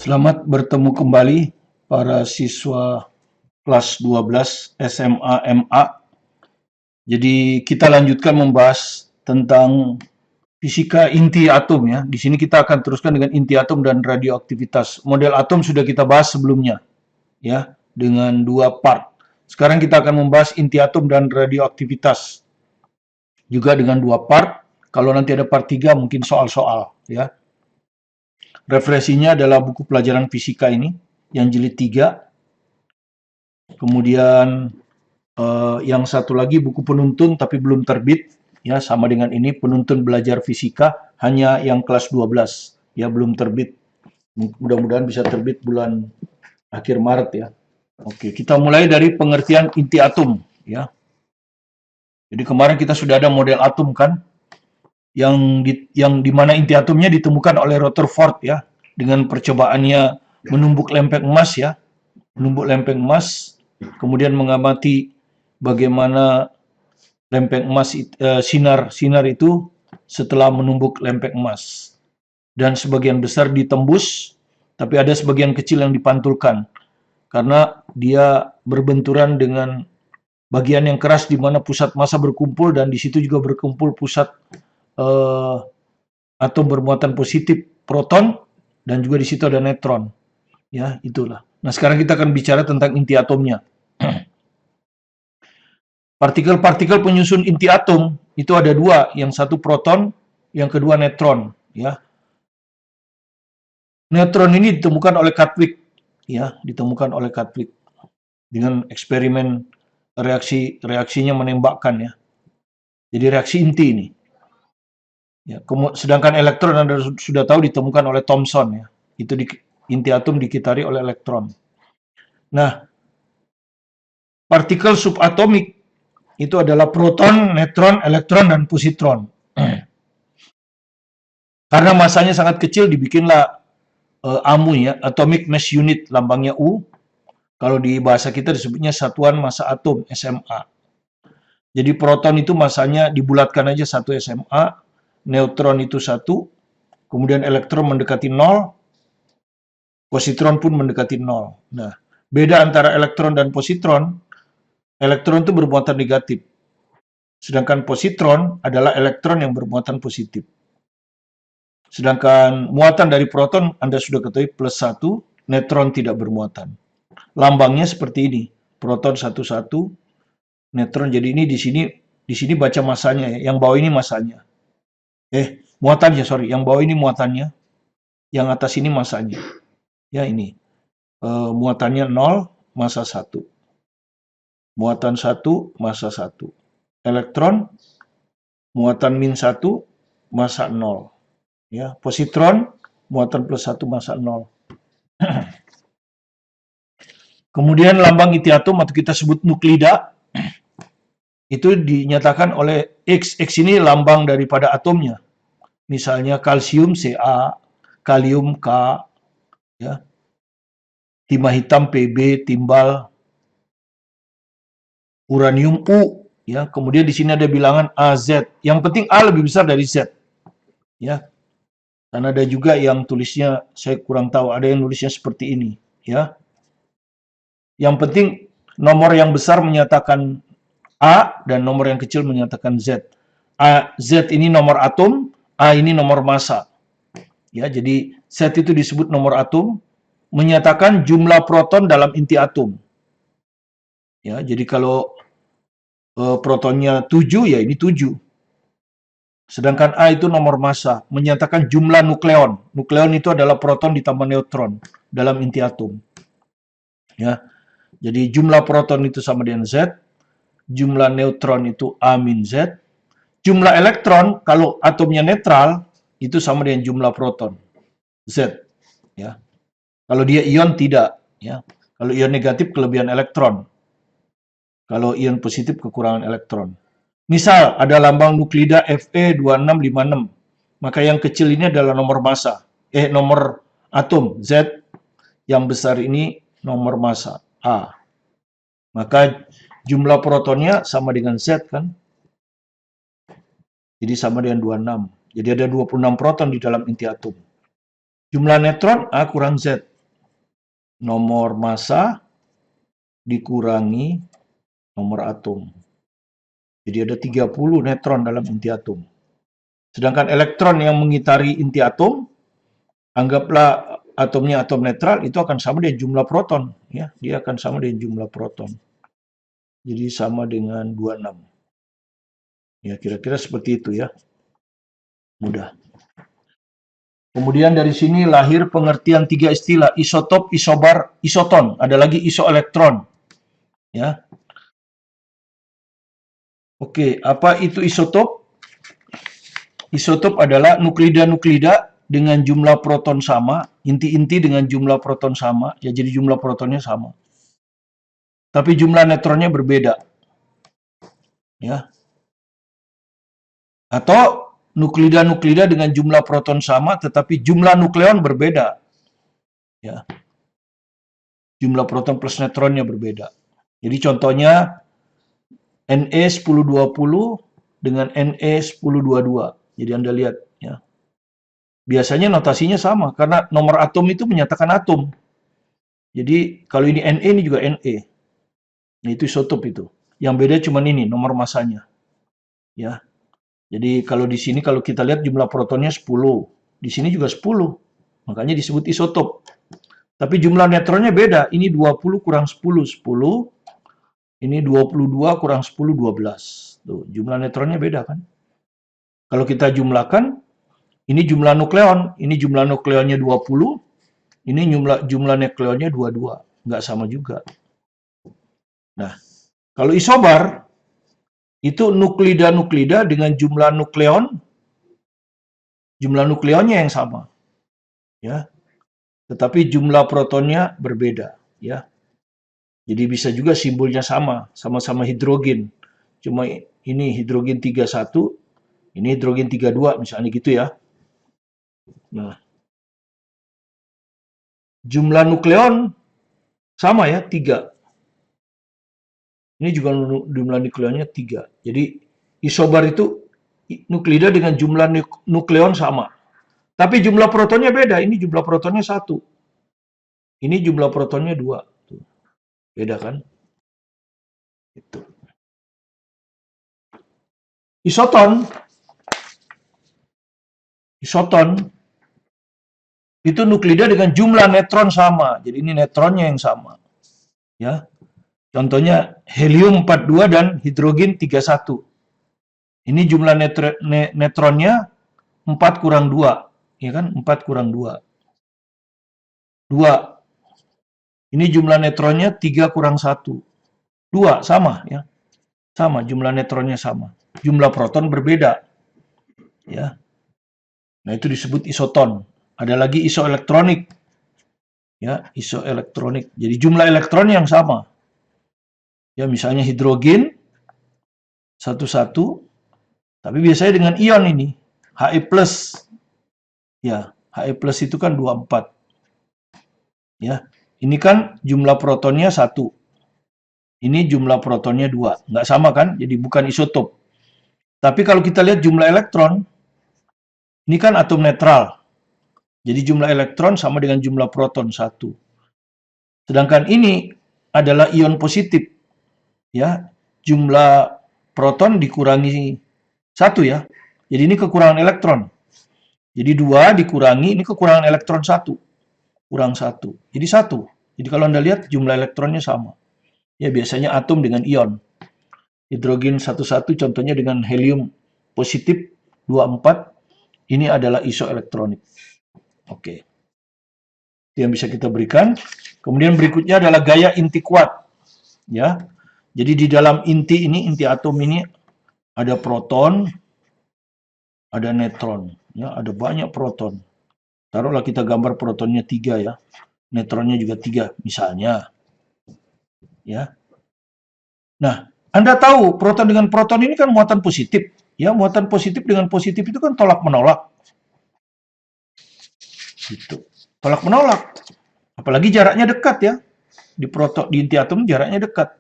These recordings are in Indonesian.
Selamat bertemu kembali para siswa kelas 12 SMA MA. Jadi kita lanjutkan membahas tentang fisika inti atom ya. Di sini kita akan teruskan dengan inti atom dan radioaktivitas. Model atom sudah kita bahas sebelumnya ya dengan 2 part. Sekarang kita akan membahas inti atom dan radioaktivitas juga dengan 2 part. Kalau nanti ada part 3 mungkin soal-soal ya. Referensinya adalah buku pelajaran fisika ini yang jilid 3. Kemudian yang satu lagi buku penuntun tapi belum terbit ya, sama dengan ini, penuntun belajar fisika, hanya yang kelas 12 ya, belum terbit. Mudah-mudahan bisa terbit bulan akhir Maret ya. Oke, kita mulai dari pengertian inti atom ya. Jadi kemarin kita sudah ada model atom kan, yang di mana inti atomnya ditemukan oleh Rutherford ya, dengan percobaannya menumbuk lempeng emas ya, menumbuk lempeng emas, kemudian mengamati bagaimana lempeng emas sinar itu setelah menumbuk lempeng emas, dan sebagian besar ditembus, tapi ada sebagian kecil yang dipantulkan karena dia berbenturan dengan bagian yang keras di mana pusat massa berkumpul, dan di situ juga berkumpul pusat atom bermuatan positif proton, dan juga di situ ada neutron ya, itulah. Nah, sekarang kita akan bicara tentang inti atomnya. Partikel-partikel penyusun inti atom itu ada 2, yang satu proton, yang kedua neutron ya. Neutron ini ditemukan oleh Chadwick ya, ditemukan oleh Chadwick dengan eksperimen reaksinya menembakkan ya. Jadi reaksi inti ini. Ya, sedangkan elektron Anda sudah tahu ditemukan oleh Thomson ya. Itu inti atom dikitari oleh elektron. Nah, partikel subatomik itu adalah proton, neutron, elektron, dan positron. Karena masanya sangat kecil, dibikinlah AMU ya, Atomic Mass Unit, lambangnya U. Kalau di bahasa kita disebutnya satuan massa atom, SMA. Jadi proton itu masanya dibulatkan aja 1 SMA, neutron itu 1, kemudian elektron mendekati 0, positron pun mendekati 0. Nah, beda antara elektron dan positron, elektron itu bermuatan negatif, sedangkan positron adalah elektron yang bermuatan positif. Sedangkan muatan dari proton Anda sudah ketahui +1, neutron tidak bermuatan. Lambangnya seperti ini, proton 1, neutron. Jadi ini di sini baca masanya ya, yang bawah ini masanya. Muatannya, sorry, yang bawah ini muatannya, yang atas ini masanya. Ya ini, muatannya 0, massa 1. Muatan 1, massa 1. Elektron, muatan -1, massa 0. Ya, positron, muatan +1, massa 0. Kemudian lambang inti atom atau kita sebut nuklida, itu dinyatakan oleh X. X ini lambang daripada atomnya. Misalnya kalsium Ca, kalium K, ya, timah hitam Pb, timbal, uranium U, ya. Kemudian di sini ada bilangan Az. Yang penting A lebih besar dari Z, ya. Dan ada juga yang tulisnya saya kurang tahu, ada yang nulisnya seperti ini, ya. Yang penting nomor yang besar menyatakan A dan nomor yang kecil menyatakan Z. Z ini nomor atom, A ini nomor massa. Ya, jadi Z itu disebut nomor atom, menyatakan jumlah proton dalam inti atom. Ya, jadi kalau protonnya 7, ya ini 7. Sedangkan A itu nomor massa, menyatakan jumlah nukleon. Nukleon itu adalah proton ditambah neutron dalam inti atom. Ya, jadi jumlah proton itu sama dengan Z, jumlah neutron itu A-Z, jumlah elektron kalau atomnya netral itu sama dengan jumlah proton, Z. Ya. Kalau dia ion tidak, ya. Kalau ion negatif kelebihan elektron. Kalau ion positif kekurangan elektron. Misal ada lambang nuklida Fe2656, maka yang kecil ini adalah nomor massa, nomor atom Z, yang besar ini nomor massa A. Maka jumlah protonnya sama dengan Z kan? Jadi sama dengan 26. Jadi ada 26 proton di dalam inti atom. Jumlah neutron A kurang Z. nomor massa dikurangi nomor atom. Jadi ada 30 neutron dalam inti atom. Sedangkan elektron yang mengitari inti atom, anggaplah atomnya atom netral, itu akan sama dengan jumlah proton. Ya, dia akan sama dengan jumlah proton. Jadi sama dengan 26. Ya, kira-kira seperti itu ya. Mudah. Kemudian dari sini lahir pengertian 3 istilah, isotop, isobar, isoton. Ada lagi isoelektron. Ya. Oke, apa itu isotop? Isotop adalah nuklida-nuklida dengan jumlah proton sama, inti-inti dengan jumlah proton sama, ya jadi jumlah protonnya sama. Tapi jumlah neutronnya berbeda. Ya. Atau nuklida-nuklida dengan jumlah proton sama, tetapi jumlah nukleon berbeda. Ya. Jumlah proton plus neutronnya berbeda. Jadi contohnya Ne1020 dengan Ne1022. Jadi Anda lihat. Ya. Biasanya notasinya sama, karena nomor atom itu menyatakan atom. Jadi kalau ini Ne, ini juga Ne. Nah, itu isotop itu. Yang beda cuma ini, nomor masanya. Ya. Jadi kalau di sini kalau kita lihat jumlah protonnya 10, di sini juga 10. Makanya disebut isotop. Tapi jumlah neutronnya beda. Ini 20 kurang 10, 10. Ini 22 kurang 10, 12. Tuh, jumlah neutronnya beda kan? Kalau kita jumlahkan, ini jumlah nukleon. Ini jumlah nukleonnya 20. Ini jumlah nukleonnya 22. Nggak sama juga. Nah, kalau isobar, itu nuklida-nuklida dengan jumlah nukleonnya yang sama. Ya. Tetapi jumlah protonnya berbeda, ya. Jadi bisa juga simbolnya sama-sama hidrogen. Cuma ini hidrogen 31, ini hidrogen 32 misalnya gitu ya. Nah, jumlah nukleon sama ya, 3. Ini juga jumlah nukleonnya 3. Jadi isobar itu nuklida dengan jumlah nukleon sama. Tapi jumlah protonnya beda. Ini jumlah protonnya 1. Ini jumlah protonnya 2. Beda kan? Itu. Isoton itu nuklida dengan jumlah neutron sama. Jadi ini neutronnya yang sama. Ya. Contohnya helium 42 dan hidrogen 31. Ini jumlah neutronnya 4 kurang 2. Ya kan? 4 kurang 2. 2. Ini jumlah neutronnya 3 kurang 1. 2 sama ya. Sama, jumlah neutronnya sama. Jumlah proton berbeda. Ya. Nah, itu disebut isoton. Ada lagi isoelektronik. Ya, isoelektronik. Jadi jumlah elektron yang sama. Ya, misalnya hidrogen 11, tapi biasanya dengan ion ini, He+. Ya, He+ itu kan 24. Ya. Ini kan jumlah protonnya 1. Ini jumlah protonnya 2. Nggak sama kan? Jadi bukan isotop. Tapi kalau kita lihat jumlah elektron, ini kan atom netral. Jadi jumlah elektron sama dengan jumlah proton 1. Sedangkan ini adalah ion positif. Ya, jumlah proton dikurangi 1 ya. Jadi ini kekurangan elektron. Jadi 2 dikurangi, ini kekurangan elektron 1. Kurang 1. Jadi 1. Jadi kalau Anda lihat jumlah elektronnya sama. Ya, biasanya atom dengan ion. Hidrogen 11 contohnya dengan helium positif 24. Ini adalah isoelektronik. Oke. Itu yang bisa kita berikan. Kemudian berikutnya adalah gaya inti kuat. Ya. Jadi di dalam inti ini, inti atom ini ada proton, ada neutron. Ya, ada banyak proton. Taruhlah kita gambar protonnya 3 ya. Neutronnya juga 3 misalnya. Ya. Nah, Anda tahu proton dengan proton ini kan muatan positif. Ya, muatan positif dengan positif itu kan tolak-menolak. Gitu. Tolak-menolak. Apalagi jaraknya dekat ya. Di inti atom jaraknya dekat.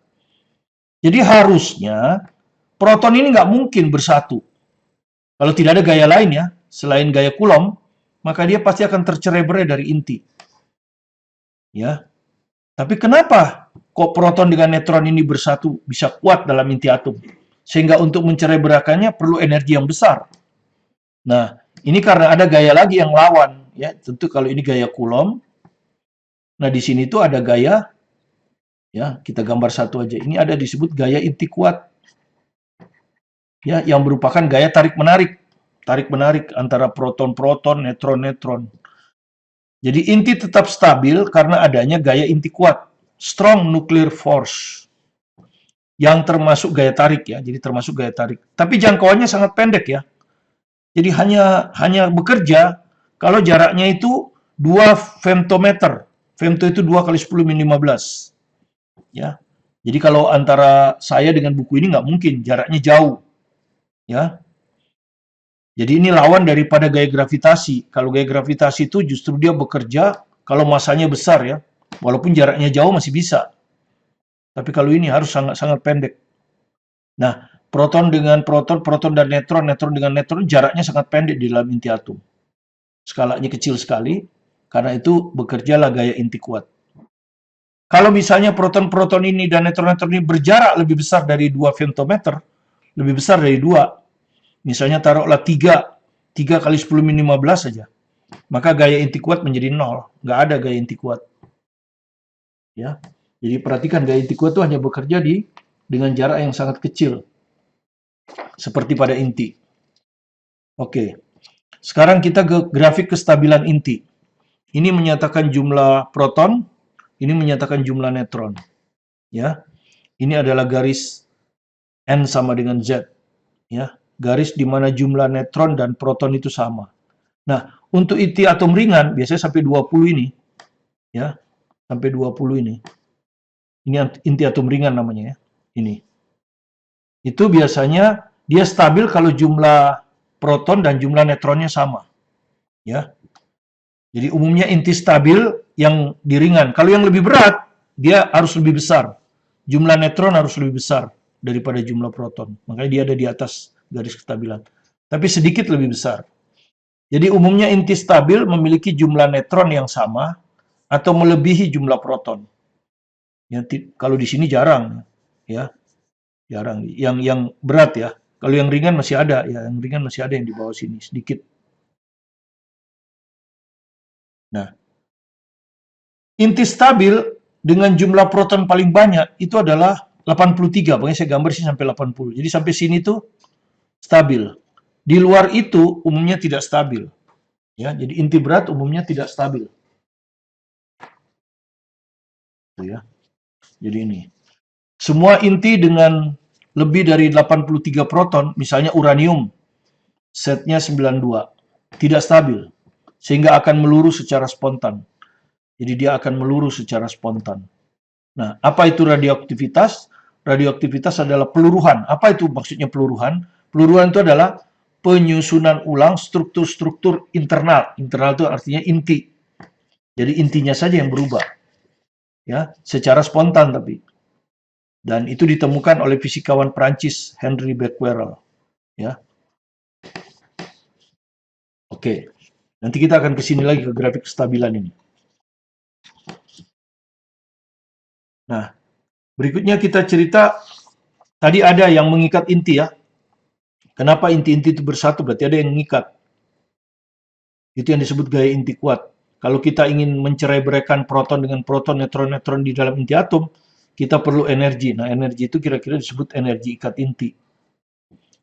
Jadi harusnya proton ini nggak mungkin bersatu. Kalau tidak ada gaya lain ya, selain gaya Coulomb, maka dia pasti akan tercerai-berai dari inti. Ya. Tapi kenapa kok proton dengan neutron ini bersatu bisa kuat dalam inti atom? Sehingga untuk mencerai-berakannya perlu energi yang besar. Nah, ini karena ada gaya lagi yang lawan, ya. Tentu kalau ini gaya Coulomb, nah di sini tuh ada gaya, ya, kita gambar satu aja. Ini ada disebut gaya inti kuat, ya, yang merupakan gaya tarik-menarik antara proton-proton, neutron-neutron. Jadi inti tetap stabil karena adanya gaya inti kuat, strong nuclear force, yang termasuk gaya tarik ya. Jadi termasuk gaya tarik. Tapi jangkauannya sangat pendek ya. Jadi hanya bekerja kalau jaraknya itu 2 femtometer. Femto itu 2 kali 10 min 15. Ya. Jadi kalau antara saya dengan buku ini nggak mungkin, jaraknya jauh. Ya. Jadi ini lawan daripada gaya gravitasi. Kalau gaya gravitasi itu justru dia bekerja kalau masanya besar ya. Walaupun jaraknya jauh masih bisa. Tapi kalau ini harus sangat-sangat pendek. Nah, proton dengan proton, proton dan neutron, neutron dengan neutron jaraknya sangat pendek di dalam inti atom. Skalanya kecil sekali, karena itu bekerjalah gaya inti kuat. Kalau misalnya proton-proton ini dan neutron-neutron ini berjarak lebih besar dari 2 femtometer, lebih besar dari 2, misalnya taruhlah 3 kali 10 min 15 saja, maka gaya inti kuat menjadi 0, nggak ada gaya inti kuat. Ya, jadi perhatikan gaya inti kuat itu hanya bekerja dengan jarak yang sangat kecil, seperti pada inti. Oke, sekarang kita ke grafik kestabilan inti. Ini menyatakan jumlah proton, ini menyatakan jumlah neutron. Ya, ini adalah garis N sama dengan Z. Ya, garis di mana jumlah neutron dan proton itu sama. Nah, untuk inti atom ringan biasanya sampai 20 ini. Ya, sampai 20 ini. Ini inti atom ringan namanya ya. Ini. Itu biasanya dia stabil kalau jumlah proton dan jumlah neutronnya sama. Ya. Jadi umumnya inti stabil yang di ringan. Kalau yang lebih berat, dia harus lebih besar. Jumlah neutron harus lebih besar daripada jumlah proton. Makanya dia ada di atas garis kestabilan. Tapi sedikit lebih besar. Jadi umumnya inti stabil memiliki jumlah neutron yang sama atau melebihi jumlah proton. Ya, kalau di sini jarang, ya, jarang. Yang berat ya. Kalau yang ringan masih ada, ya, yang ringan masih ada yang di bawah sini sedikit. Nah, inti stabil dengan jumlah proton paling banyak itu adalah 83. Pokoknya saya gambar sih sampai 80. Jadi sampai sini tuh stabil. Di luar itu umumnya tidak stabil. Ya, jadi inti berat umumnya tidak stabil. Tuh ya. Jadi ini. Semua inti dengan lebih dari 83 proton, misalnya uranium, setnya 92, tidak stabil. Sehingga akan meluru secara spontan. Jadi dia akan meluru secara spontan. Nah, apa itu radioaktivitas? Radioaktivitas adalah peluruhan. Apa itu maksudnya peluruhan? Peluruhan itu adalah penyusunan ulang struktur-struktur internal. Internal itu artinya inti. Jadi intinya saja yang berubah. Ya, secara spontan tapi. Dan itu ditemukan oleh fisikawan Prancis Henri Becquerel. Ya. Oke. Nanti kita akan ke sini lagi ke grafik kestabilan ini. Nah, berikutnya kita cerita, tadi ada yang mengikat inti ya. Kenapa inti-inti itu bersatu? Berarti ada yang mengikat. Itu yang disebut gaya inti kuat. Kalau kita ingin mencerai-beraikan proton dengan proton, neutron-neutron di dalam inti atom, kita perlu energi. Nah, energi itu kira-kira disebut energi ikat inti.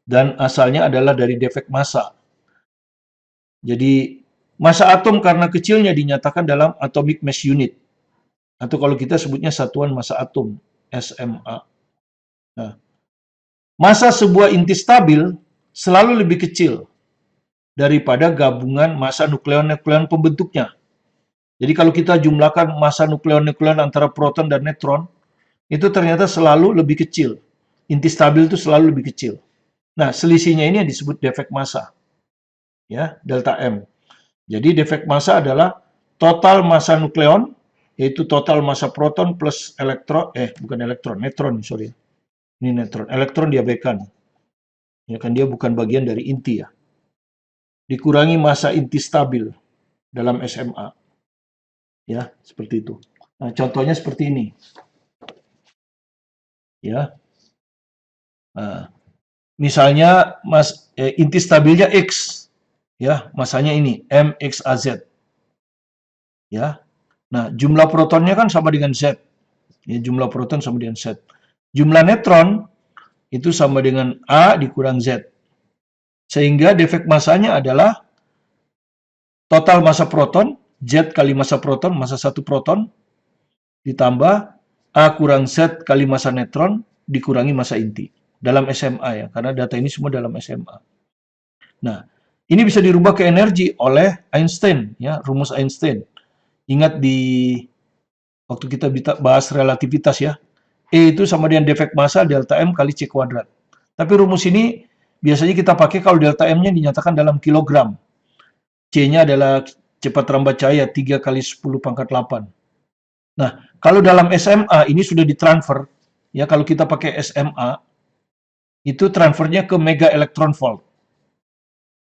Dan asalnya adalah dari defek massa. Jadi, massa atom karena kecilnya dinyatakan dalam atomic mass unit. Atau kalau kita sebutnya satuan massa atom, SMA. Nah, massa sebuah inti stabil selalu lebih kecil daripada gabungan massa nukleon-nukleon pembentuknya. Jadi kalau kita jumlahkan massa nukleon-nukleon antara proton dan neutron, itu ternyata selalu lebih kecil. Inti stabil itu selalu lebih kecil. Nah, selisihnya ini yang disebut defek massa. Ya, delta M. Jadi defek massa adalah total massa nukleon, yaitu total massa proton plus neutron, sorry. Ini neutron. Elektron diabaikan. Ya kan dia bukan bagian dari inti ya. Dikurangi massa inti stabil dalam SMA. Ya, seperti itu. Nah, contohnya seperti ini, ya. Nah, misalnya inti stabilnya X, ya, masanya ini MXAZ, ya. Nah, jumlah protonnya kan sama dengan Z. Ya, jumlah proton sama dengan Z. Jumlah neutron itu sama dengan A dikurang Z. Sehingga defek masanya adalah total massa proton, Z kali massa proton, massa satu proton, ditambah A kurang Z kali massa neutron, dikurangi massa inti. Dalam SMA ya, karena data ini semua dalam SMA. Nah, ini bisa dirubah ke energi oleh Einstein, ya, rumus Einstein. Ingat di waktu kita bahas relativitas ya, E itu sama dengan defek massa delta M kali C kuadrat. Tapi rumus ini biasanya kita pakai kalau delta M-nya dinyatakan dalam kilogram. C-nya adalah cepat rambat cahaya 3 kali 10 pangkat 8. Nah, kalau dalam SMA ini sudah ditransfer, ya kalau kita pakai SMA, itu transfernya ke mega electron volt.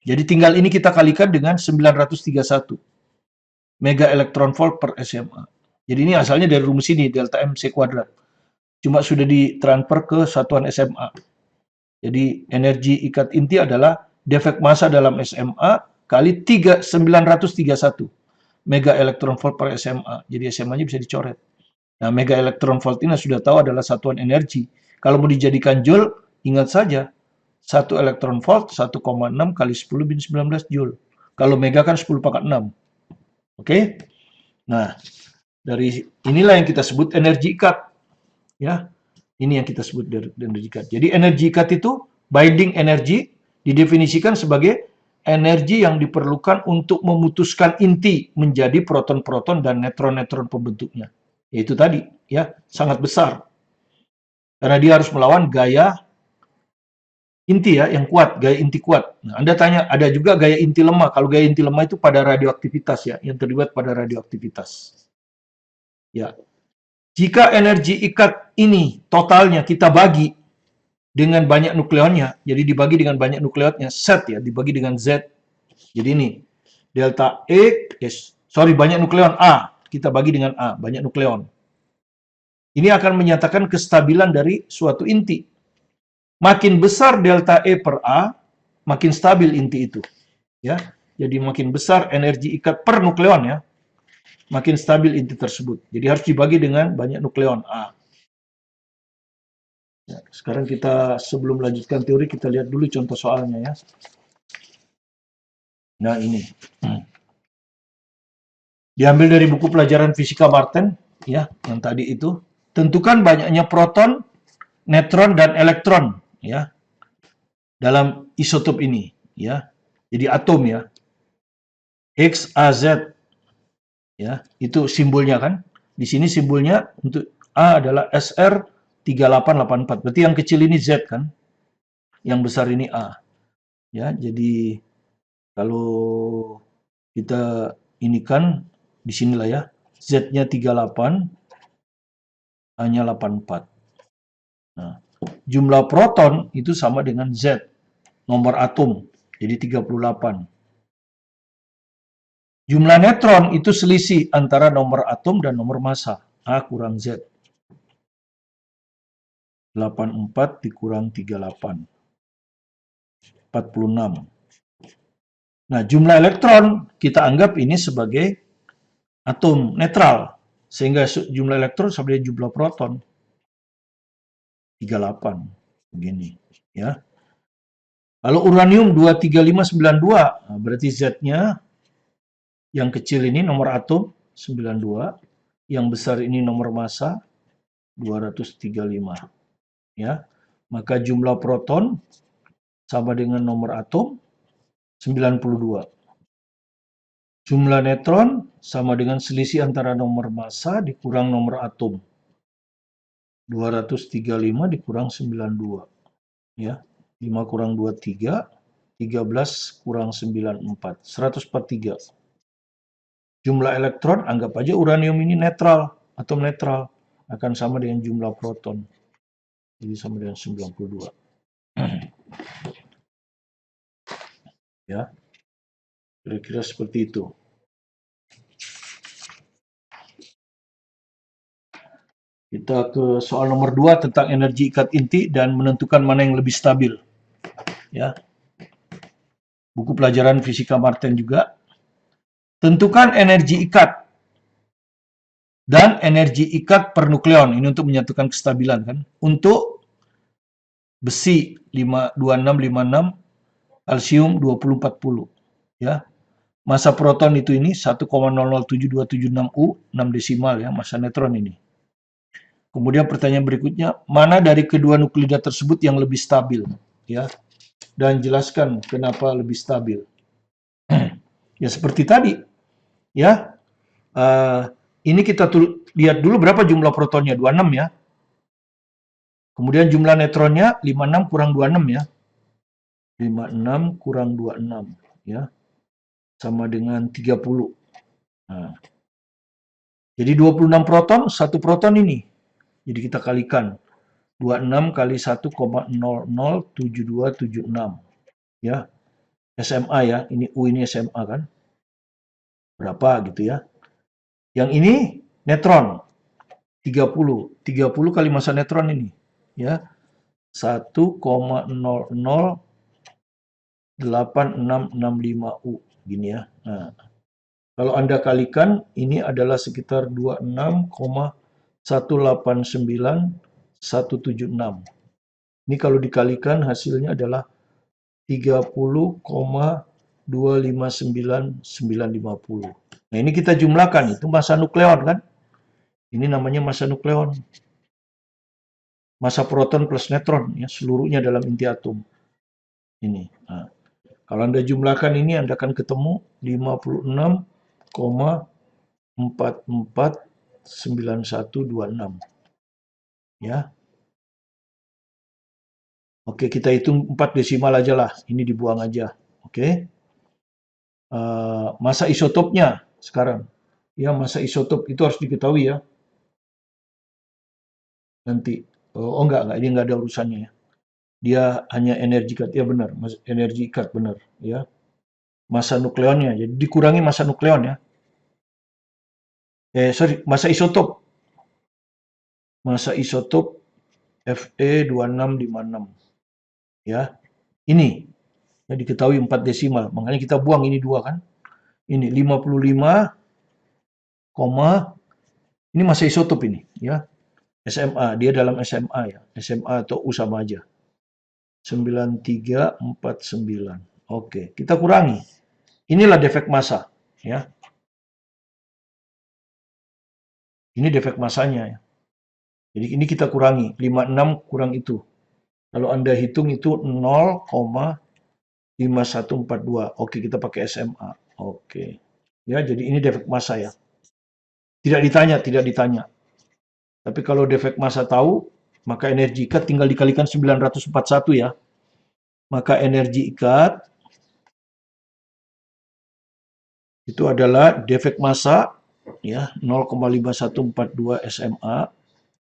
Jadi tinggal ini kita kalikan dengan 931 mega electron volt per SMA. Jadi ini asalnya dari rumus ini, delta M C kuadrat. Cuma sudah ditransfer ke satuan SMA. Jadi energi ikat inti adalah defek massa dalam SMA kali 931 mega electron volt per SMA. Jadi SMA-nya bisa dicoret. Nah, mega electron volt ini sudah tahu adalah satuan energi. Kalau mau dijadikan joule, ingat saja 1 elektron volt 1,6 kali 10 bin 19 joule. Kalau mega kan 10 pangkat 6. Oke? Nah, dari inilah yang kita sebut energi ikat. Ya, ini yang kita sebut energi ikat. Jadi energi ikat itu binding energy didefinisikan sebagai energi yang diperlukan untuk memutuskan inti menjadi proton-proton dan neutron-neutron pembentuknya. Yaitu tadi, ya, sangat besar. Karena dia harus melawan gaya inti ya, yang kuat, gaya inti kuat. Nah, Anda tanya, ada juga gaya inti lemah. Kalau gaya inti lemah itu pada radioaktivitas ya, yang terlibat pada radioaktivitas. Ya, jika energi ikat ini totalnya kita bagi dengan banyak nukleonnya, jadi dibagi dengan banyak nukleonnya, Z ya, dibagi dengan Z. Jadi ini, delta E, banyak nukleon A, kita bagi dengan A, banyak nukleon. Ini akan menyatakan kestabilan dari suatu inti. Makin besar delta E per A, makin stabil inti itu. Ya, jadi makin besar energi ikat per nukleon ya, makin stabil inti tersebut. Jadi harus dibagi dengan banyak nukleon A. Ya, sekarang kita sebelum melanjutkan teori kita lihat dulu contoh soalnya ya. Nah ini diambil dari buku pelajaran fisika Martin ya, yang tadi itu. Tentukan banyaknya proton, neutron dan elektron ya dalam isotop ini ya. Jadi atom ya. X, A, Z ya, itu simbolnya kan. Di sini simbolnya untuk A adalah SR3884. Berarti yang kecil ini Z kan, yang besar ini A. Ya, jadi kalau kita ini kan di sinilah ya, Z-nya 38, A-nya 84. Nah, jumlah proton itu sama dengan Z, nomor atom, jadi 38. Jumlah neutron itu selisih antara nomor atom dan nomor massa, A kurang Z. 84 dikurang 38. 46. Nah, jumlah elektron kita anggap ini sebagai atom netral. Sehingga jumlah elektron sama dengan jumlah proton. 38. Begini. Ya. Kalau uranium 23592, nah berarti Z-nya yang kecil ini nomor atom 92, yang besar ini nomor massa 235. Ya. Maka jumlah proton sama dengan nomor atom 92. Jumlah neutron sama dengan selisih antara nomor massa dikurang nomor atom. 235 dikurang 92. Ya. 5 kurang 23, 13 kurang 94, 143. Jumlah elektron, anggap aja uranium ini netral, atom netral, akan sama dengan jumlah proton. Jadi sama dengan 92. Ya, kira-kira seperti itu. Kita ke soal nomor 2 tentang energi ikat inti dan menentukan mana yang lebih stabil. Ya, buku pelajaran fisika Martin juga. Tentukan energi ikat dan energi ikat per nukleon. Ini untuk menyatukan kestabilan kan. Untuk besi 2656, kalsium 2040. Ya. Massa proton itu ini 1,007276 U, 6 desimal ya, massa neutron ini. Kemudian pertanyaan berikutnya, mana dari kedua nuklida tersebut yang lebih stabil? Ya. Dan jelaskan kenapa lebih stabil. Ya seperti tadi, ya. Ini kita lihat dulu berapa jumlah protonnya, 26 ya. Kemudian jumlah neutronnya 56 kurang 26 ya. 56 kurang 26 ya. Sama dengan 30. Nah, jadi 26 proton, 1 proton ini. Jadi kita kalikan. 26 kali 1,007276. Ya. SMA ya. Ini U ini SMA kan. Berapa gitu ya. Yang ini neutron. 30. 30 kali massa neutron ini. Ya. 1,008665 U. Gini ya. Nah, kalau Anda kalikan, ini adalah sekitar 26,189,176. Ini kalau dikalikan hasilnya adalah 30,259950. Nah, ini kita jumlahkan, itu massa nukleon kan? Ini namanya massa nukleon. Massa proton plus neutron, ya, seluruhnya dalam inti atom. Ini. Nah, kalau Anda jumlahkan ini, Anda akan ketemu 56,449126. Ya. Oke, kita hitung 4 desimal aja lah. Ini dibuang aja. Oke. Massa isotopnya sekarang. Ya, massa isotop itu harus diketahui ya. Nanti. Oh enggak, ini enggak ada urusannya ya. Dia hanya energi ikat. Ya benar, energi ikat benar. Ya. Massa nukleonnya. Jadi dikurangi massa nukleon ya. Massa isotop. Massa isotop Fe2656. Ya. Ini. Ya, diketahui 4 desimal. Makanya kita buang ini 2 kan. Ini 55, ini massa isotop ini. Ya. SMA. Dia dalam SMA ya. SMA atau U sama aja. 9349. Oke. Kita kurangi. Inilah defek massa. Ya. Ini defek massanya ya. Jadi ini kita kurangi, 56 kurang itu. Kalau Anda hitung itu 0,5142. Oke, kita pakai SMA. Oke. Ya, jadi ini defek massa ya. Tidak ditanya. Tapi kalau defek massa tahu, maka energi ikat tinggal dikalikan 941 ya. Maka energi ikat itu adalah defek massa ya 0,5142 SMA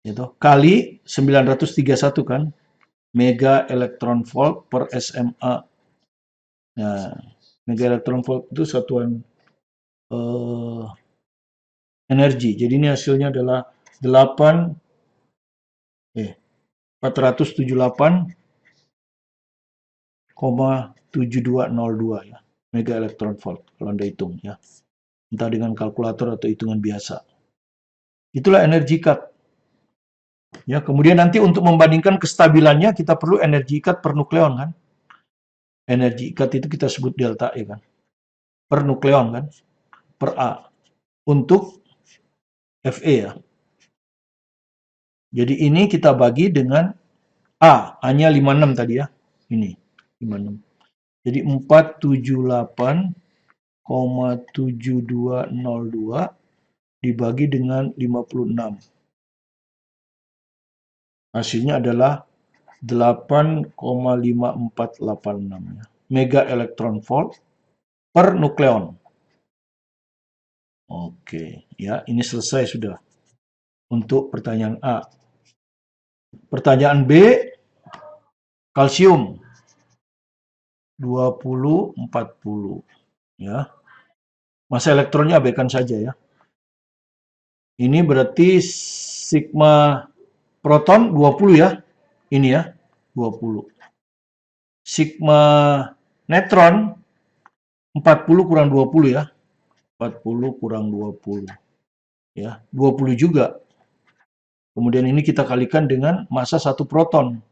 gitu kali 931 kan mega elektron volt per SMA. Nah, mega elektron volt itu satuan energi. Jadi ini hasilnya adalah 478,7202 ya. Mega elektron volt kalau Anda hitung ya. Entah dengan kalkulator atau hitungan biasa. Itulah energi ikat. Ya, kemudian nanti untuk membandingkan kestabilannya kita perlu energi ikat per nukleon kan. Energi ikat itu kita sebut delta E kan. Per nukleon kan. Per A. Untuk Fe ya. Jadi ini kita bagi dengan A. A-nya 56 tadi ya. Ini 56. Jadi 478,7202 dibagi dengan 56. Hasilnya adalah 8,5486 ya. Mega elektron volt per nukleon. Oke, ya ini selesai sudah untuk pertanyaan A. Pertanyaan B, kalsium 2040 ya. Massa elektronnya abaikan saja ya. Ini berarti Sigma proton 20 ya. Ini ya, 20. Sigma neutron 40 kurang 20 ya. 40 kurang 20. Ya, 20 juga. Kemudian ini kita kalikan dengan massa satu proton.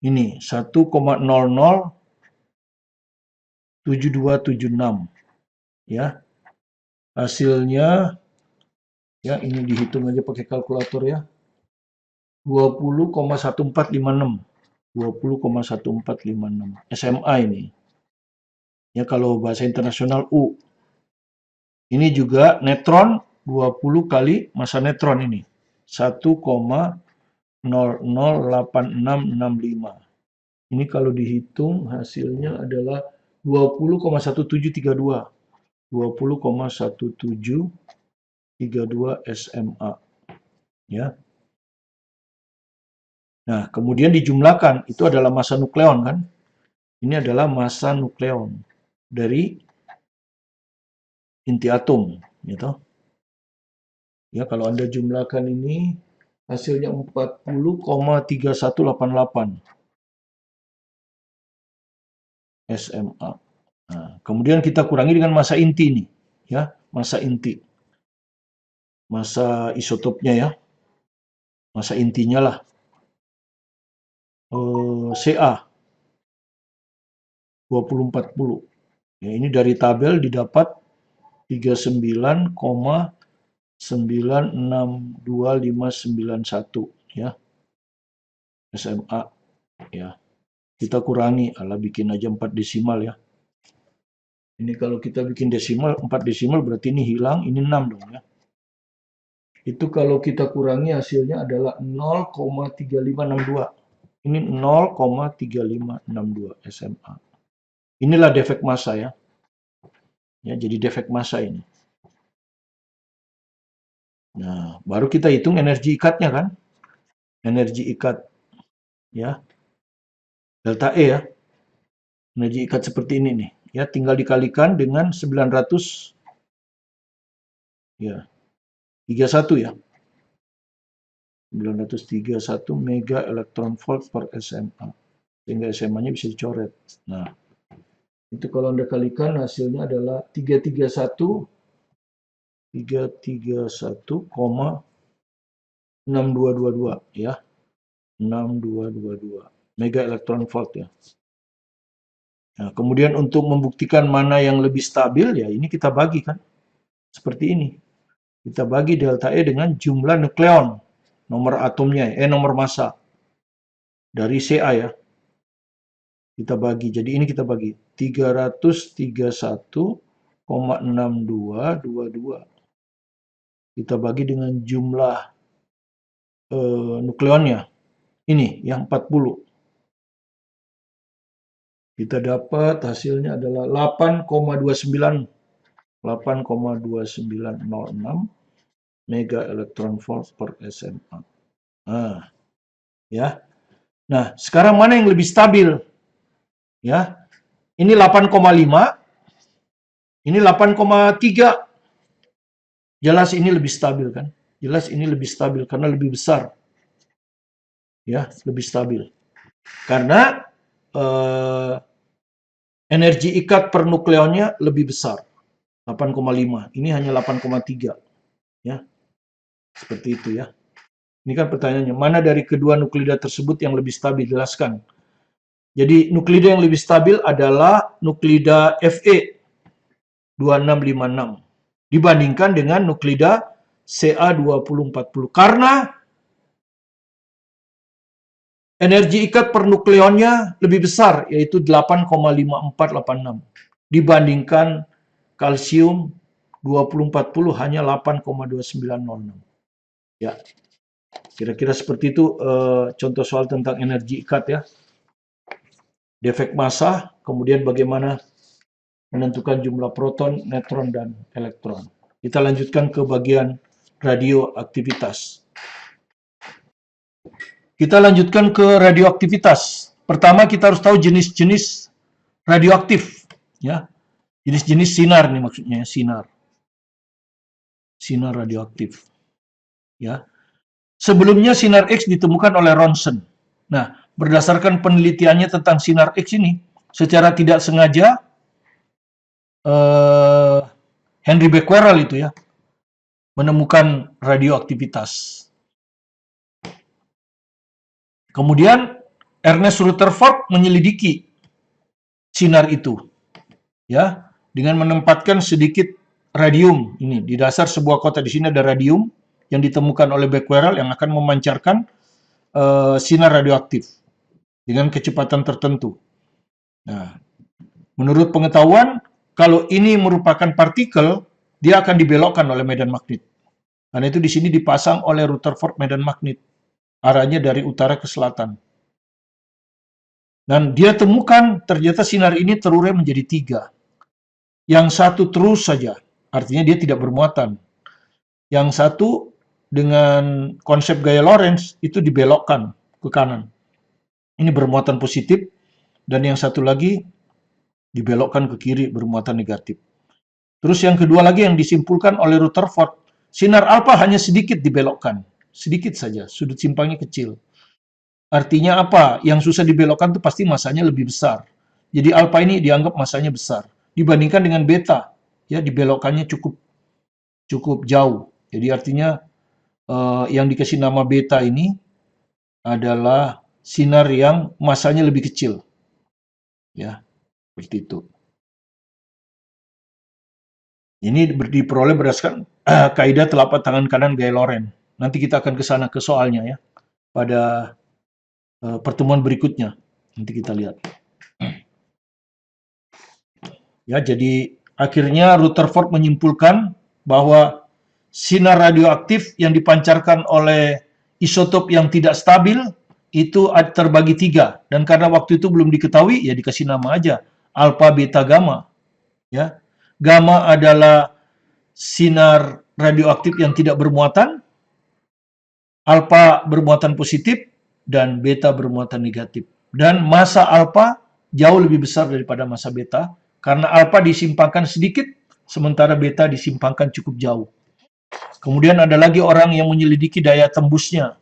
Ini 1,007276 ya. Hasilnya ya ini dihitung aja pakai kalkulator ya. 20,1456. 20,1456 SMA ini. Ya kalau bahasa internasional U. Ini juga neutron 20 kali massa neutron ini. 1,008665. Ini kalau dihitung hasilnya adalah 20,1732. 20,1732 SMA. Ya. Nah, kemudian dijumlahkan, itu adalah massa nukleon kan? Ini adalah massa nukleon dari inti atom, gitu. Ya, kalau Anda jumlahkan ini hasilnya 40,3188 SMA. Nah, kemudian kita kurangi dengan massa inti nih, ya, massa inti. Massa isotopnya ya. Massa intinya lah. Ca 2040. Ya, ini dari tabel didapat 39,962591 ya. SMA ya. Kita kurangi, bikin aja 4 desimal ya. Ini kalau kita bikin desimal, 4 desimal berarti ini hilang, ini 6 dong ya. Itu kalau kita kurangi hasilnya adalah 0,3562. Ini 0,3562 SMA. Inilah defek massa ya. Ya, jadi defek massa ini. Nah, baru kita hitung energi ikatnya kan. Energi ikat ya. Delta E ya. Energi ikat seperti ini nih. Ya, tinggal dikalikan dengan 900 ya. 31 ya. 931 mega elektron volt per SMA. Sehingga SMA-nya bisa dicoret. Nah, itu kalau Anda kalikan hasilnya adalah 331,6222 ya. 6222 mega elektron volt ya. Nah, kemudian untuk membuktikan mana yang lebih stabil ya ini kita bagi kan. Seperti ini. Kita bagi delta E dengan jumlah nukleon. Nomor atomnya, nomor massa. Dari Ca ya. Kita bagi. Jadi ini kita bagi. 331,6222. Kita bagi dengan jumlah nukleonnya. Ini yang 40. Kita dapat hasilnya adalah 8,2906 mega elektron volt per SMA. Nah, ya. Nah, sekarang mana yang lebih stabil? Ya. Ini 8,5. Ini 8,3. Jelas ini lebih stabil kan? Jelas ini lebih stabil karena lebih besar. Ya, lebih stabil. Karena energi ikat per nukleonnya lebih besar. 8,5. Ini hanya 8,3. Ya. Seperti itu ya. Ini kan pertanyaannya, mana dari kedua nuklida tersebut yang lebih stabil? Jelaskan. Jadi nuklida yang lebih stabil adalah nuklida Fe 2656 dibandingkan dengan nuklida Ca 2040 karena energi ikat per nukleonnya lebih besar yaitu 8,5486 dibandingkan kalsium 2040 hanya 8,2906. Ya. Kira-kira seperti itu contoh soal tentang energi ikat ya. Defek massa, kemudian bagaimana menentukan jumlah proton, neutron, dan elektron. Kita lanjutkan ke bagian radioaktivitas. Kita lanjutkan ke radioaktivitas. Pertama kita harus tahu jenis-jenis radioaktif. Ya. Jenis-jenis sinar nih maksudnya, sinar. Sinar radioaktif. Ya. Sebelumnya sinar X ditemukan oleh Ronson. Nah, berdasarkan penelitiannya tentang sinar X ini, secara tidak sengaja Henry Becquerel itu ya menemukan radioaktivitas. Kemudian Ernest Rutherford menyelidiki sinar itu, ya, dengan menempatkan sedikit radium ini di dasar sebuah kotak. Di sini ada radium yang ditemukan oleh Becquerel yang akan memancarkan sinar radioaktif dengan kecepatan tertentu. Nah, menurut pengetahuan, kalau ini merupakan partikel, dia akan dibelokkan oleh medan magnet. Karena itu di sini dipasang oleh Rutherford medan magnet, arahnya dari utara ke selatan. Dan dia temukan ternyata sinar ini terurai menjadi 3. Yang satu terus saja, artinya dia tidak bermuatan. Yang satu dengan konsep gaya Lorentz itu dibelokkan ke kanan. Ini bermuatan positif, dan yang satu lagi dibelokkan ke kiri bermuatan negatif. Terus yang kedua lagi yang disimpulkan oleh Rutherford, sinar alfa hanya sedikit dibelokkan, sedikit saja, sudut simpangnya kecil. Artinya apa? Yang susah dibelokkan itu pasti masanya lebih besar. Jadi alfa ini dianggap masanya besar dibandingkan dengan beta, ya dibelokkannya cukup jauh. Jadi artinya yang dikasih nama beta ini adalah sinar yang masanya lebih kecil, ya seperti itu. Ini diperoleh berdasarkan kaidah telapak tangan kanan gaya Lorentz. Nanti kita akan ke sana ke soalnya ya pada pertemuan berikutnya. Nanti kita lihat. Ya, jadi akhirnya Rutherford menyimpulkan bahwa sinar radioaktif yang dipancarkan oleh isotop yang tidak stabil itu terbagi 3, dan karena waktu itu belum diketahui ya dikasih nama aja alfa, beta, gamma. Ya, gamma adalah sinar radioaktif yang tidak bermuatan, alfa bermuatan positif, dan beta bermuatan negatif. Dan massa alfa jauh lebih besar daripada massa beta, karena alfa disimpangkan sedikit, sementara beta disimpangkan cukup jauh. Kemudian ada lagi orang yang menyelidiki daya tembusnya,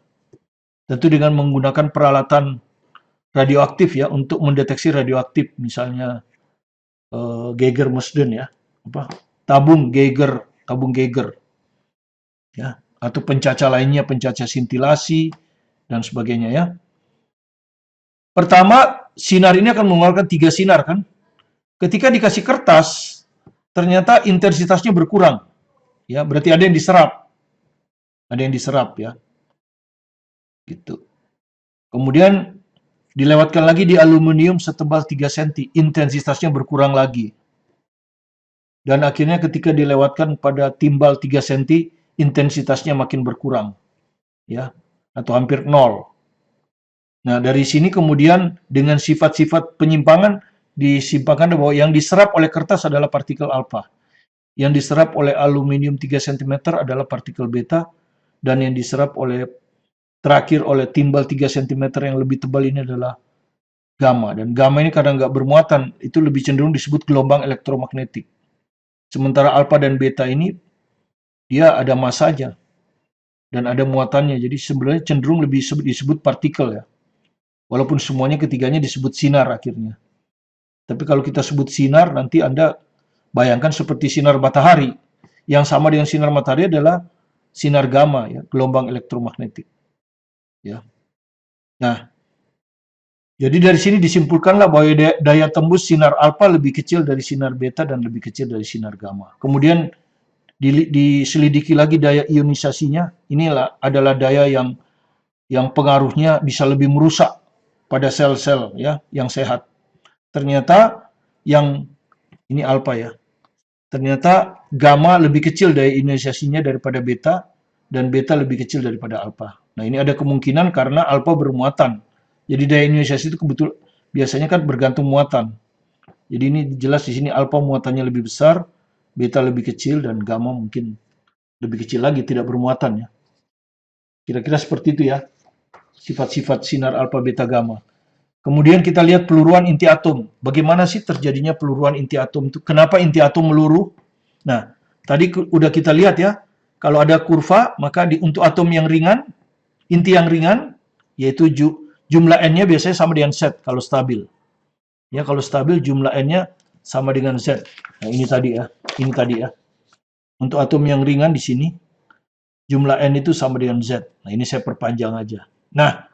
tentu dengan menggunakan peralatan radioaktif ya, untuk mendeteksi radioaktif, misalnya Geiger-Mosden ya, tabung Geiger, ya, atau pencaca lainnya, pencaca sintilasi dan sebagainya ya. Pertama, sinar ini akan mengeluarkan 3 sinar kan. Ketika dikasih kertas, ternyata intensitasnya berkurang. Ya, berarti ada yang diserap. Ada yang diserap ya. Gitu. Kemudian dilewatkan lagi di aluminium setebal 3 cm, intensitasnya berkurang lagi. Dan akhirnya ketika dilewatkan pada timbal 3 cm, intensitasnya makin berkurang. Ya, atau hampir 0. Nah, dari sini kemudian dengan sifat-sifat penyimpangan disimpangkan bahwa yang diserap oleh kertas adalah partikel alfa. Yang diserap oleh aluminium 3 cm adalah partikel beta, dan yang diserap terakhir oleh timbal 3 cm yang lebih tebal ini adalah gamma. Dan gamma ini kadang nggak bermuatan, itu lebih cenderung disebut gelombang elektromagnetik. Sementara alfa dan beta ini dia ada massanya dan ada muatannya, jadi sebenarnya cenderung lebih disebut partikel ya. Walaupun semuanya ketiganya disebut sinar akhirnya. Tapi kalau kita sebut sinar, nanti Anda bayangkan seperti sinar matahari. Yang sama dengan sinar matahari adalah sinar gamma, ya, gelombang elektromagnetik. Ya. Nah, jadi dari sini disimpulkanlah bahwa daya tembus sinar alfa lebih kecil dari sinar beta dan lebih kecil dari sinar gamma. Kemudian diselidiki lagi daya ionisasinya. Inilah adalah daya yang pengaruhnya bisa lebih merusak pada sel-sel ya yang sehat. Ternyata yang ini alfa ya. Ternyata gamma lebih kecil daya ionisasinya daripada beta, dan beta lebih kecil daripada alfa. Nah, ini ada kemungkinan karena alfa bermuatan. Jadi daya ionisasi itu biasanya kan bergantung muatan. Jadi ini jelas di sini alfa muatannya lebih besar, beta lebih kecil, dan gamma mungkin lebih kecil lagi, tidak bermuatan ya. Kira-kira seperti itu ya. Sifat-sifat sinar alfa, beta, gamma. Kemudian kita lihat peluruan inti atom. Bagaimana sih terjadinya peluruan inti atom itu? Kenapa inti atom meluruh? Nah, tadi udah kita lihat ya, kalau ada kurva, maka untuk atom yang ringan, Inti yang ringan, yaitu jumlah N-nya biasanya sama dengan Z kalau stabil. Ya, kalau stabil jumlah N-nya sama dengan Z. Nah, ini tadi ya. Ini tadi ya. Untuk atom yang ringan di sini, jumlah N itu sama dengan Z. Nah, ini saya perpanjang aja. Nah,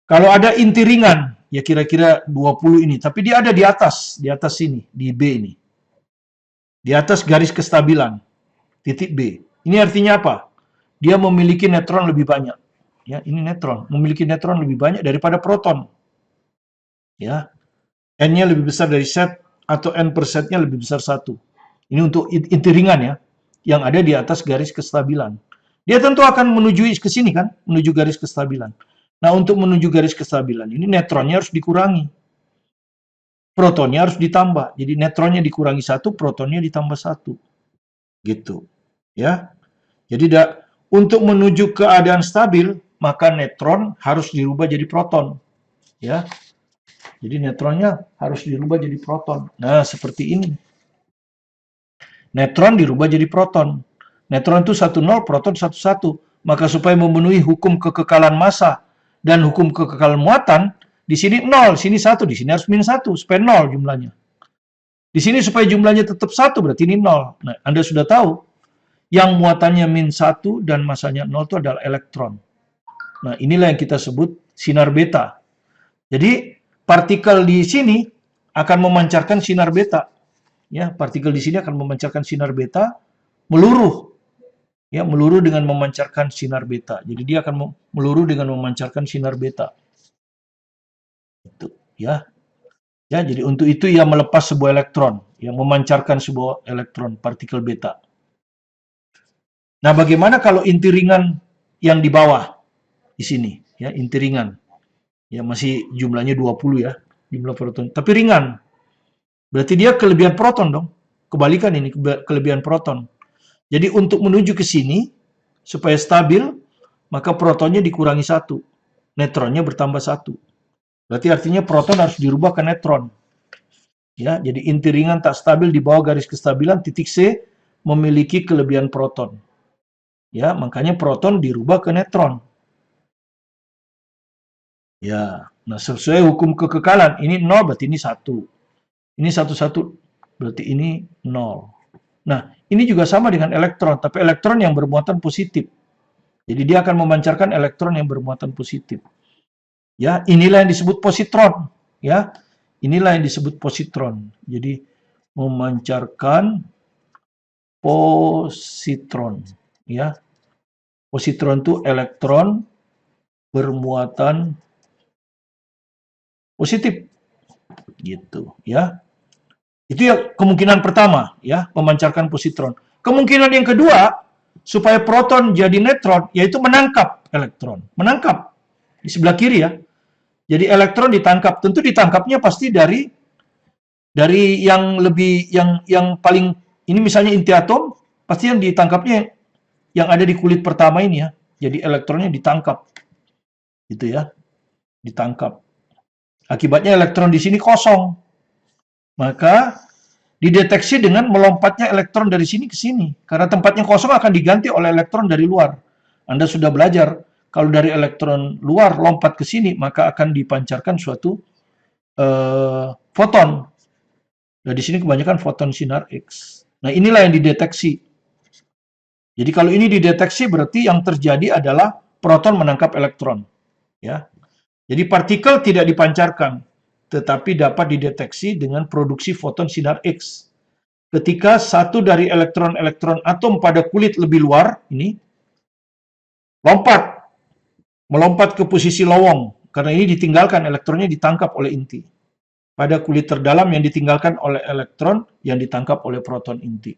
kalau ada inti ringan, ya kira-kira 20 ini. Tapi dia ada di atas sini, di B ini. Di atas garis kestabilan, titik B. Ini artinya apa? Dia memiliki neutron lebih banyak. Ya, ini neutron. Memiliki neutron lebih banyak daripada proton. Ya, N-nya lebih besar dari Z, atau N per Z-nya lebih besar 1. Ini untuk inti ringan ya, yang ada di atas garis kestabilan. Dia tentu akan menuju ke sini kan, menuju garis kestabilan. Nah, untuk menuju garis kestabilan ini neutronnya harus dikurangi. Protonnya harus ditambah. Jadi neutronnya dikurangi 1, protonnya ditambah 1. Gitu. Ya. Jadi untuk menuju keadaan stabil, maka neutron harus dirubah jadi proton. Ya. Jadi neutronnya harus dirubah jadi proton. Nah, seperti ini. Neutron dirubah jadi proton. Neutron itu 1,0, proton 1,1. Maka supaya memenuhi hukum kekekalan massa dan hukum kekekalan muatan, di sini 0, sini 1, di sini harus min 1, supaya 0 jumlahnya. Di sini supaya jumlahnya tetap 1, berarti ini 0. Nah, Anda sudah tahu, yang muatannya min 1 dan massanya 0 itu adalah elektron. Nah, inilah yang kita sebut sinar beta. Jadi, partikel di sini akan memancarkan sinar beta. Ya, partikel di sini akan memancarkan sinar beta, meluruh. Ya, meluruh dengan memancarkan sinar beta. Jadi dia akan meluruh dengan memancarkan sinar beta. Itu, ya. Ya, jadi untuk itu ia melepas sebuah elektron, yang memancarkan sebuah elektron, partikel beta. Nah, bagaimana kalau inti ringan yang di bawah di sini, ya, inti ringan. Ya, masih jumlahnya 20 ya, jumlah proton. Tapi ringan. Berarti dia kelebihan proton dong. Kebalikan ini, kelebihan proton. Jadi untuk menuju ke sini, supaya stabil, maka protonnya dikurangi 1. Neutronnya bertambah 1. Berarti artinya proton harus dirubah ke neutron. Ya, jadi inti ringan tak stabil di bawah garis kestabilan, titik C memiliki kelebihan proton. Ya, makanya proton dirubah ke neutron. Ya, nah sesuai hukum kekekalan, ini 0 berarti ini 1. Ini 1, berarti ini 0. Nah, ini juga sama dengan elektron, tapi elektron yang bermuatan positif. Jadi dia akan memancarkan elektron yang bermuatan positif. Ya, inilah yang disebut positron, ya. Inilah yang disebut positron. Jadi memancarkan positron, ya. Positron itu elektron bermuatan positif. Gitu, ya. Itu ya kemungkinan pertama, ya, memancarkan positron. Kemungkinan yang kedua, supaya proton jadi neutron, yaitu menangkap elektron. Menangkap di sebelah kiri ya. Jadi elektron ditangkap, tentu ditangkapnya pasti dari yang lebih yang paling ini misalnya inti atom, pasti yang ditangkapnya yang ada di kulit pertama ini ya. Jadi elektronnya ditangkap. Gitu ya. Ditangkap. Akibatnya elektron di sini kosong. Maka dideteksi dengan melompatnya elektron dari sini ke sini. Karena tempatnya kosong akan diganti oleh elektron dari luar. Anda sudah belajar, kalau dari elektron luar lompat ke sini, maka akan dipancarkan suatu foton. Nah, di sini kebanyakan foton sinar X. Nah, inilah yang dideteksi. Jadi kalau ini dideteksi, berarti yang terjadi adalah proton menangkap elektron. Ya. Jadi partikel tidak dipancarkan, tetapi dapat dideteksi dengan produksi foton sinar X. Ketika satu dari elektron-elektron atom pada kulit lebih luar, ini, melompat ke posisi lowong, karena ini ditinggalkan, elektronnya ditangkap oleh inti. Pada kulit terdalam yang ditinggalkan oleh elektron, yang ditangkap oleh proton inti.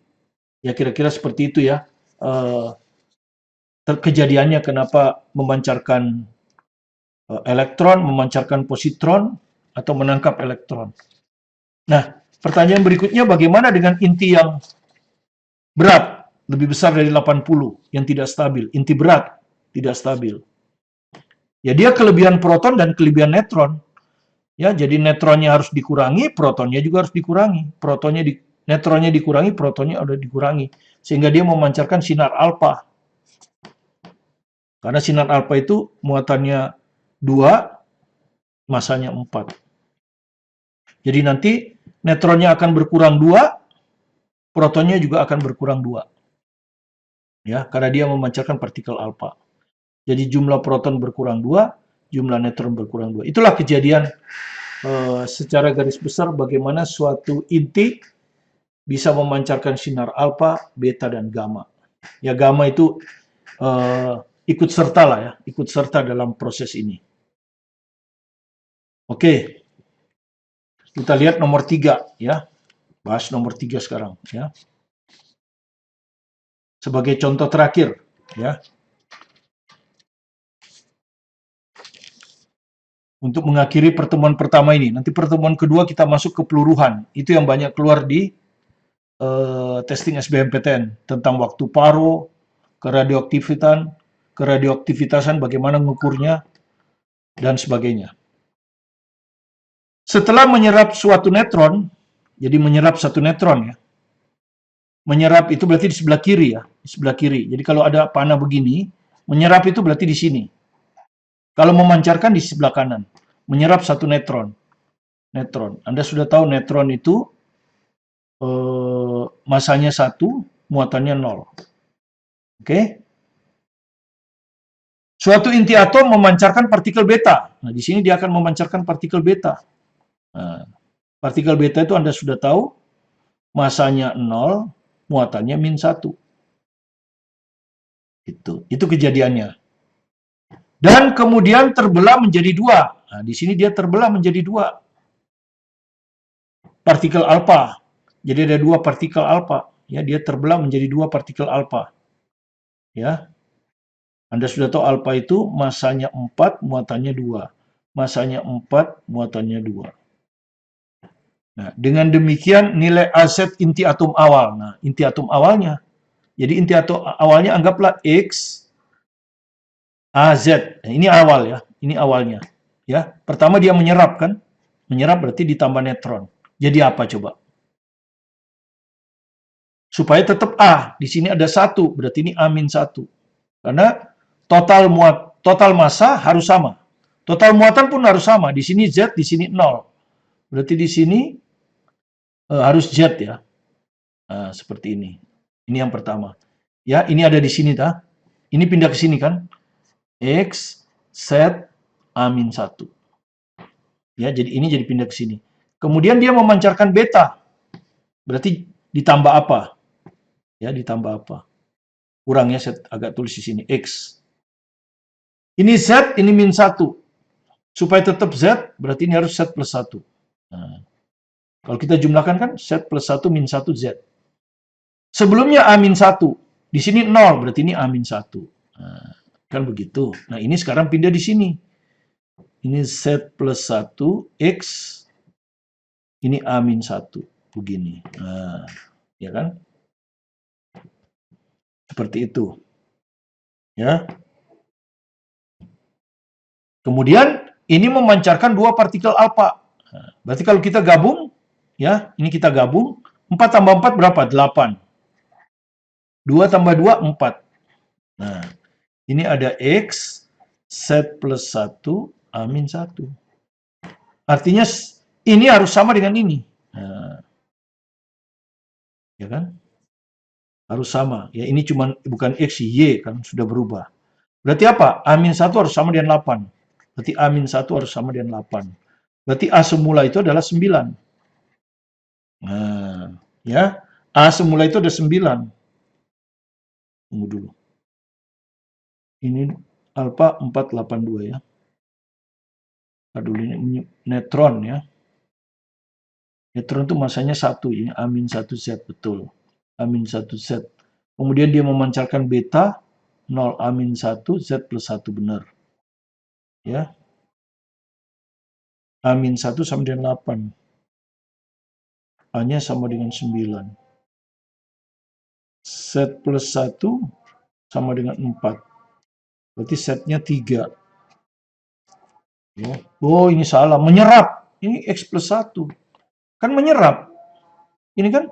Ya kira-kira seperti itu ya, kejadiannya kenapa memancarkan elektron, memancarkan positron, atau menangkap elektron. Nah, pertanyaan berikutnya, bagaimana dengan inti yang berat, lebih besar dari 80, yang tidak stabil? Inti berat, tidak stabil. Ya, dia kelebihan proton dan kelebihan neutron. Ya, jadi neutronnya harus dikurangi, protonnya juga harus dikurangi. Neutronnya dikurangi, protonnya udah dikurangi. Sehingga dia memancarkan sinar alfa. Karena sinar alfa itu muatannya 2, masanya 4. Jadi nanti neutronnya akan berkurang 2, protonnya juga akan berkurang 2. Ya, karena dia memancarkan partikel alfa. Jadi jumlah proton berkurang 2, jumlah neutron berkurang 2. Itulah kejadian secara garis besar bagaimana suatu inti bisa memancarkan sinar alfa, beta, dan gamma. Ya, gamma itu ikut serta lah ya, ikut serta dalam proses ini. Oke, kita lihat nomor 3 ya, bahas nomor 3 sekarang ya. Sebagai contoh terakhir ya, untuk mengakhiri pertemuan pertama ini. Nanti pertemuan kedua kita masuk ke peluruhan, itu yang banyak keluar di testing SBMPTN tentang waktu paro, keradioaktivitasan, bagaimana mengukurnya, dan sebagainya. Setelah menyerap suatu neutron, jadi menyerap satu neutron ya, menyerap itu berarti di sebelah kiri ya, di sebelah kiri. Jadi kalau ada panah begini, menyerap itu berarti di sini. Kalau memancarkan di sebelah kanan, menyerap satu neutron. Anda sudah tahu neutron itu masanya 1, muatannya 0. Oke? Suatu inti atom memancarkan partikel beta. Nah, di sini dia akan memancarkan partikel beta. Nah, partikel beta itu Anda sudah tahu, masanya 0, muatannya -1. Itu kejadiannya. Dan kemudian terbelah menjadi 2. Nah, di sini dia terbelah menjadi 2. Partikel alfa. Jadi ada 2 partikel alfa. Ya, dia terbelah menjadi 2 partikel alfa. Ya. Anda sudah tahu alfa itu masanya 4, muatannya 2. Masanya 4, muatannya 2. Nah, dengan demikian nilai AZ inti atom awal. Nah, inti atom awalnya. Jadi inti atom awalnya anggaplah X, AZ. Nah, ini awal ya. Ini awalnya. Ya, pertama dia menyerap kan? Menyerap berarti ditambah neutron. Jadi apa coba? Supaya tetap A. Di sini ada 1, berarti ini A-1. Karena total massa harus sama. Total muatan pun harus sama. Di sini Z, di sini 0. Berarti di sini harus Z ya. Nah, seperti ini. Ini yang pertama. Ya, ini ada di sini dah. Ini pindah ke sini kan? X, Z, A-1. Ya, jadi ini jadi pindah ke sini. Kemudian dia memancarkan beta. Berarti ditambah apa? Ya, ditambah apa? Kurangnya saya agak tulis di sini X. Ini Z, ini -1. Supaya tetap Z, berarti ini harus Z plus 1. Nah, kalau kita jumlahkan kan Z plus 1 -1 Z. Sebelumnya A-1. Di sini 0, berarti ini A-1. Nah, kan begitu. Nah, ini sekarang pindah di sini. Ini Z plus 1, X. Ini A-1. Begini. Nah, ya kan? Seperti itu. Ya. Kemudian ini memancarkan 2 partikel alfa. Nah, berarti kalau kita gabung, ya, ini kita gabung, 4 tambah 4 berapa? 8. 2 tambah 2, 4. Nah, ini ada X, Z plus 1, A-1. Artinya ini harus sama dengan ini. Nah, ya kan? Harus sama. Ya, ini cuma bukan X, Y kan sudah berubah. Berarti apa? A-1 harus sama dengan 8. Berarti A-1 harus sama dengan 8. Berarti A semula itu adalah 9. Nah, ya. A semula itu ada 9. Tunggu dulu. Ini alfa 482 ya. Aduh, ini neutron ya. Neutron itu masanya 1. Ini A-1Z, betul. A-1Z. Kemudian dia memancarkan beta, 0 A-1, Z plus 1, benar. Ya. A-1 sama dengan 8. A-nya sama dengan 9. Z plus 1 sama dengan 4. Berarti Z-nya 3. Ya. Oh, ini salah. Menyerap. Ini X plus 1. Kan menyerap. Ini kan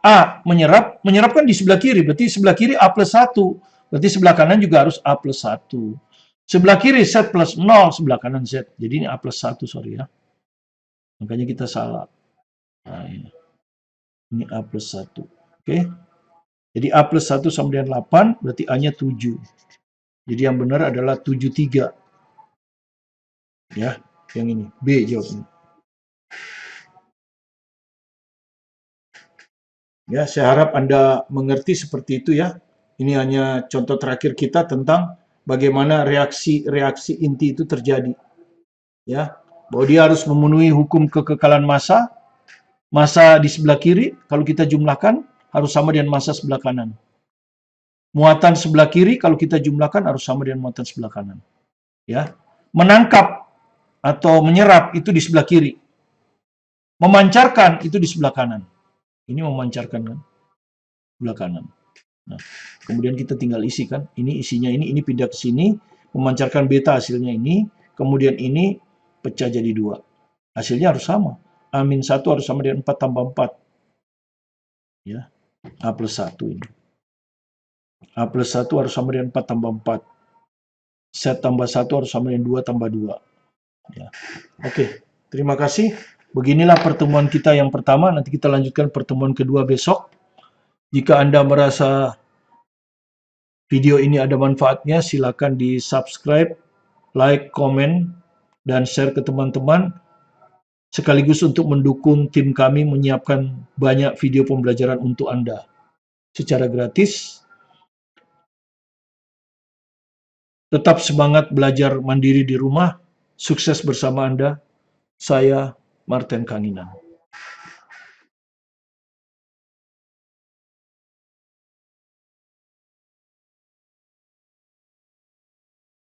A menyerap. Menyerap kan di sebelah kiri. Berarti sebelah kiri A plus 1. Berarti sebelah kanan juga harus A plus 1. Sebelah kiri Z plus 0, sebelah kanan Z. Jadi ini A plus 1, sorry ya. Makanya kita salah. Nah, ini A plus 1. Oke. Jadi A plus 1 sama dengan 8, berarti A-nya 7. Jadi yang benar adalah 73. Ya, yang ini. B jawabnya. Ya, saya harap Anda mengerti seperti itu ya. Ini hanya contoh terakhir kita tentang bagaimana reaksi-reaksi inti itu terjadi. Ya, bahwa dia harus memenuhi hukum kekekalan massa. Massa di sebelah kiri, kalau kita jumlahkan, harus sama dengan massa sebelah kanan. Muatan sebelah kiri, kalau kita jumlahkan, harus sama dengan muatan sebelah kanan. Ya, menangkap atau menyerap itu di sebelah kiri. Memancarkan itu di sebelah kanan. Ini memancarkan kan? Sebelah kanan. Nah, kemudian kita tinggal isi kan. Ini isinya ini pindah ke sini. Memancarkan beta hasilnya ini. Kemudian ini pecah jadi 2. Hasilnya harus sama. A-1 harus sama dengan 4 tambah 4. Ya, A plus 1 ini. A plus 1 harus sama dengan 4 tambah 4. Z tambah 1 harus sama dengan 2 tambah 2. Ya. Oke, terima kasih. Beginilah pertemuan kita yang pertama. Nanti kita lanjutkan pertemuan kedua besok. Jika Anda merasa video ini ada manfaatnya, silakan di subscribe, like, komen, dan share ke teman-teman. Sekaligus untuk mendukung tim kami menyiapkan banyak video pembelajaran untuk Anda secara gratis. Tetap semangat belajar mandiri di rumah. Sukses bersama Anda. Saya Martin Kanginan.